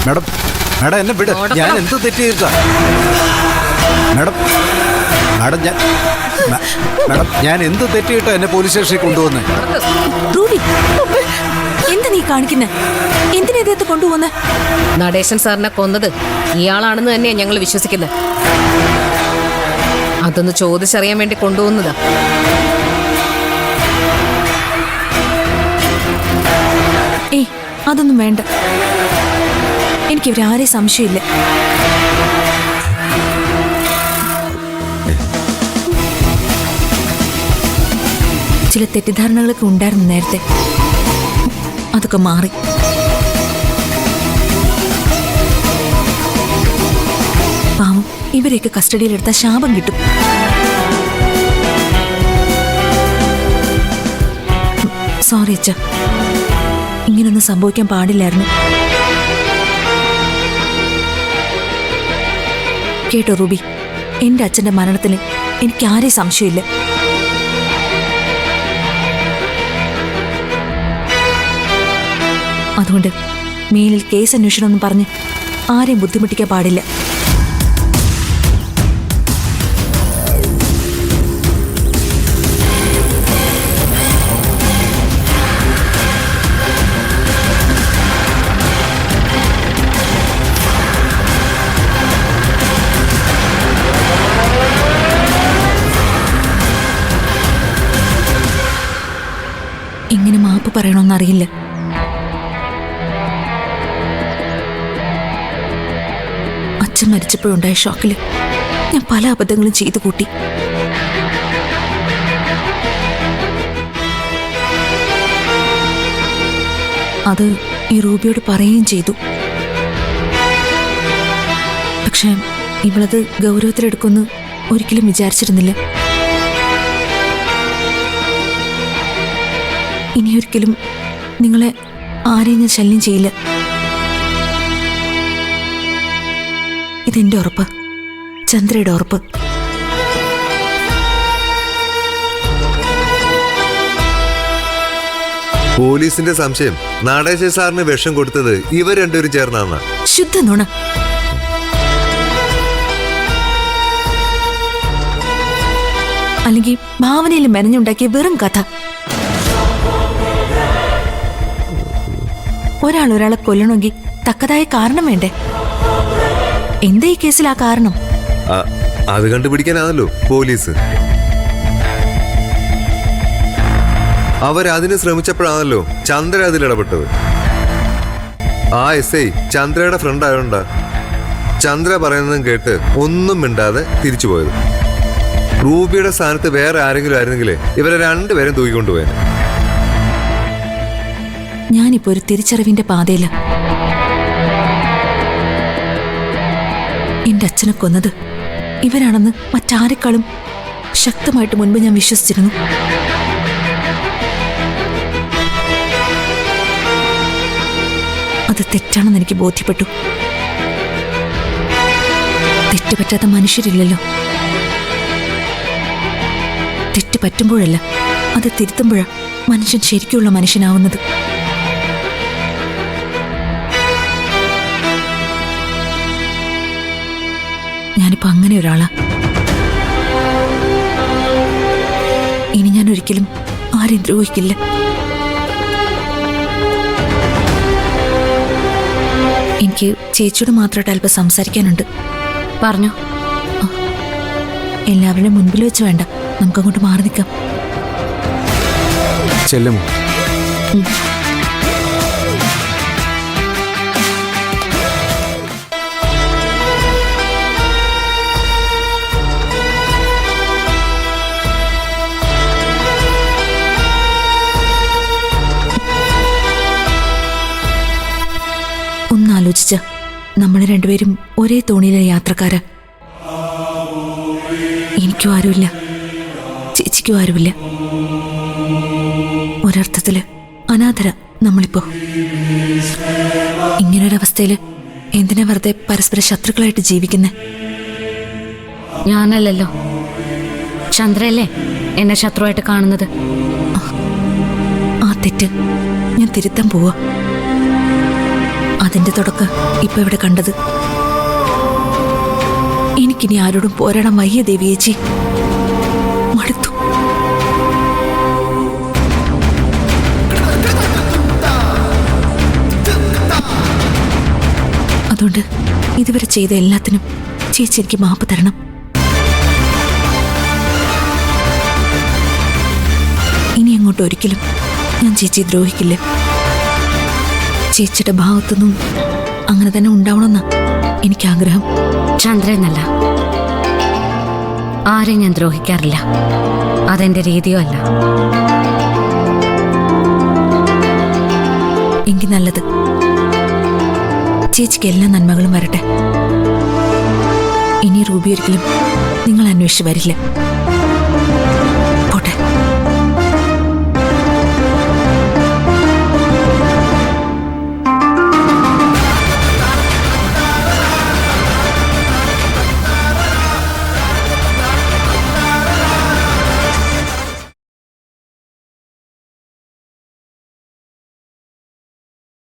Madam madam എന്നെ വിട്. ഞാൻ എന്ത് തെറ്റ് ചെയ്തിട്ടാ മാഡം? മാഡം ഞാൻ എന്ത് തെറ്റ് ചെയ്തിട്ടാ എന്നെ പോലീസ് സ്റ്റേഷനിൽ കൊണ്ടുവന്നേ? റൂബി, എന്താ നീ കാണിക്കുന്നേ? എന്തിനാ ഇദ്ദേഹത്തെ കൊണ്ടുപോകുന്നേ? നടേശൻ സാറിനെ കൊന്നത് ഇയാളാണെന്ന് തന്നെയാണ് ഞങ്ങൾ വിശ്വസിക്കുന്നത്. അതൊന്ന് ചോദിച്ചറിയാൻ വേണ്ടി കൊണ്ടുപോകുന്നതാ. ഏയ്, അതൊന്നും വേണ്ട. എനിക്ക് ഇവരാരെയും സംശയമില്ല. ചില തെറ്റിദ്ധാരണകളൊക്കെ ഉണ്ടായിരുന്നു നേരത്തെ, അതൊക്കെ മാറി. പാവം, ഇവരെയൊക്കെ കസ്റ്റഡിയിലെടുത്താൽ ശാപം കിട്ടും. സോറി അച്ഛ, ഇങ്ങനൊന്നും സംഭവിക്കാൻ പാടില്ലായിരുന്നു. കേട്ടോ റൂബി, എന്റെ അച്ഛന്റെ മരണത്തിന് എനിക്ക് ആരെയും സംശയമില്ല. അതുകൊണ്ട് മേലിൽ കേസ് അന്വേഷണം എന്ന് പറഞ്ഞ് ആരെയും ബുദ്ധിമുട്ടിക്കാൻ പാടില്ല. എങ്ങനെ മാപ്പ് പറയണമെന്നറിയില്ല. അച്ഛൻ മരിച്ചപ്പോഴുണ്ടായ ഷോക്കില് ഞാൻ പല അബദ്ധങ്ങളും ചെയ്തു കൂട്ടി. അത് ഈ റൂബിയോട് പറയുകയും ചെയ്തു. പക്ഷെ ഇവളത് ഗൗരവത്തിലെടുക്കുമെന്ന് ഒരിക്കലും വിചാരിച്ചിരുന്നില്ല. ഇനിയൊരിക്കലും നിങ്ങളെ ആരെയും ഞാൻ ശല്യം ചെയ്യില്ല. ഇതെന്റെ ഉറപ്പ്, ചന്ദ്രയുടെ ഉറപ്പ്. പോലീസിന്റെ സംശയം നടേശൻ സാറിന് വിഷം കൊടുത്തത് ഇവർ രണ്ടുപേരും ചേർന്നാണ്. ശുദ്ധ നുണ. അല്ലെങ്കിൽ ഭാവനയിൽ മെനഞ്ഞുണ്ടാക്കിയ വെറും കഥ. ഒരാളെ കൊല്ലണമെങ്കിൽ തക്കതായ കാരണം വേണ്ടേ? എന്താ ഈ കേസിൽ ആ കാരണം? അത് കണ്ടുപിടിക്കാനാണല്ലോ പോലീസ്. അവരതിന് ശ്രമിച്ചപ്പോഴാണല്ലോ ചന്ദ്ര അതിലിടപെട്ടത്. ആ എസ് ഐ ചന്ദ്രയുടെ ഫ്രണ്ട് ആയോണ്ടാ ചന്ദ്ര പറയുന്നതും കേട്ട് ഒന്നും മിണ്ടാതെ തിരിച്ചു പോയത്. റൂബിയുടെ സ്ഥാനത്ത് വേറെ ആരെങ്കിലും ആയിരുന്നെങ്കിലേ ഇവരെ രണ്ടുപേരും തൂക്കിക്കൊണ്ടുപോയേനെ. ഞാനിപ്പോ ഒരു തിരിച്ചറിവിന്റെ പാതയില. എന്റെ അച്ഛനെ കൊന്നത് ഇവരാണെന്ന് മറ്റാരെക്കാളും ശക്തമായിട്ട് മുൻപ് ഞാൻ വിശ്വസിച്ചിരുന്നു. അത് തെറ്റാണെന്ന് എനിക്ക് ബോധ്യപ്പെട്ടു. തെറ്റുപറ്റാത്ത മനുഷ്യരില്ലല്ലോ. തെറ്റ് പറ്റുമ്പോഴല്ല, അത് തിരുത്തുമ്പോഴാ മനുഷ്യൻ ശരിക്കുള്ള മനുഷ്യനാവുന്നത്. ഞാനിപ്പോ അങ്ങനെ ഒരാളാ. ഇനി ഞാൻ ഒരിക്കലും ആരെയും ദ്രോഹിക്കില്ല. എനിക്ക് ചേച്ചിയോട് മാത്രമായിട്ട് അല്പം സംസാരിക്കാനുണ്ട്. പറഞ്ഞു. എല്ലാവരുടെയും മുൻപിൽ വെച്ച് വേണ്ട, നമുക്കങ്ങോട്ട് മാറി നിൽക്കാം. ചെല്ലുമോ? ഒന്നാലോചിച്ച നമ്മൾ രണ്ടുപേരും ഒരേ തോണിയിലെ യാത്രക്കാരാ. എനിക്കും ആരുമില്ല, ചേച്ചിക്കും ആരുമില്ല. ഒരർത്ഥത്തില് അനാഥര നമ്മളിപ്പോ. ഇങ്ങനൊരവസ്ഥയില് എന്തിനാ വെറുതെ പരസ്പര ശത്രുക്കളായിട്ട് ജീവിക്കുന്നേ? ഞാനല്ലല്ലോ, ചന്ദ്രയല്ലേ എന്നെ ശത്രുവായിട്ട് കാണുന്നത്. ആ തെറ്റ് ഞാൻ തിരുത്താൻ പോവാ. അതിന്റെ തുടക്കം ഇപ്പൊ ഇവിടെ കണ്ടത്. എനിക്കിനി ആരോടും പോരാടാൻ വയ്യ ദേവിയേച്ചി. മടുത്തു. അതുകൊണ്ട് ഇതുവരെ ചെയ്ത എല്ലാത്തിനും ചേച്ചി എനിക്ക് മാപ്പ് തരണം. ഇനി അങ്ങോട്ട് ഒരിക്കലും ഞാൻ ചേച്ചിയെ ദ്രോഹിക്കില്ല. ചേച്ചിയുടെ ഭാഗത്തുനിന്നും അങ്ങനെ തന്നെ ഉണ്ടാവണമെന്നാ എനിക്ക് ആഗ്രഹം. ചന്ദ്രനല്ല, ആരെയും ഞാൻ ദ്രോഹിക്കാറില്ല. അതെന്റെ രീതിയോ അല്ല. എങ്കിൽ നല്ലത്. ചേച്ചിക്ക് എല്ലാ നന്മകളും വരട്ടെ. ഇനി റൂബി ഒരിക്കലും നിങ്ങൾ അന്വേഷിച്ച് വരില്ല.